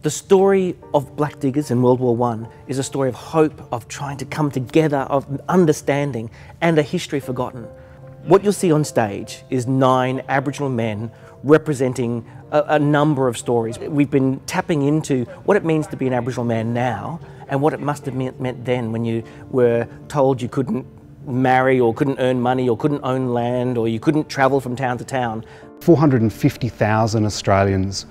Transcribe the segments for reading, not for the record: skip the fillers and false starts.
The story of Black Diggers in World War I is a story of hope, of trying to come together, of understanding, and a history forgotten. What you'll see on stage is 9 Aboriginal men representing a number of stories. We've been tapping into what it means to be an Aboriginal man now and what it must have meant then when you were told you couldn't marry or couldn't earn money or couldn't own land or you couldn't travel from town to town. 450,000 Australians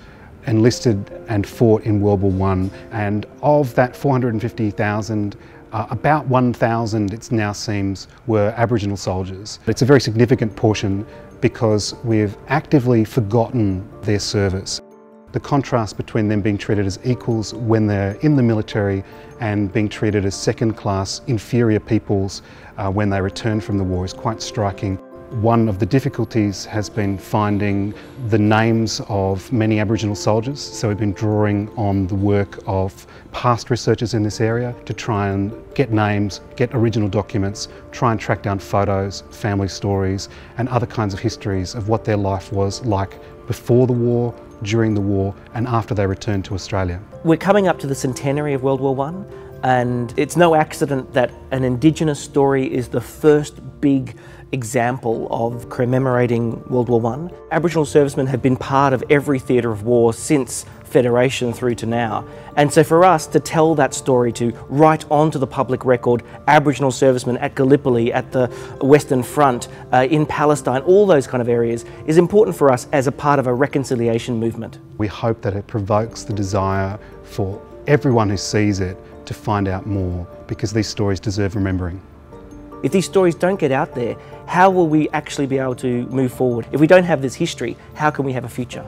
enlisted and fought in World War I, and of that 450,000, about 1,000, it now seems, were Aboriginal soldiers. It's a very significant portion because we've actively forgotten their service. The contrast between them being treated as equals when they're in the military and being treated as second-class inferior peoples when they return from the war is quite striking. One of the difficulties has been finding the names of many Aboriginal soldiers, so we've been drawing on the work of past researchers in this area to try and get names, get original documents, try and track down photos, family stories and other kinds of histories of what their life was like before the war, during the war and after they returned to Australia. We're coming up to the centenary of World War I, and it's no accident that an Indigenous story is the first big example of commemorating World War I. Aboriginal servicemen have been part of every theatre of war since Federation through to now. And so for us to tell that story, to write onto the public record Aboriginal servicemen at Gallipoli, at the Western Front, in Palestine, all those kind of areas, is important for us as a part of a reconciliation movement. We hope that it provokes the desire for everyone who sees it to find out more, because these stories deserve remembering. If these stories don't get out there, how will we actually be able to move forward? If we don't have this history, how can we have a future?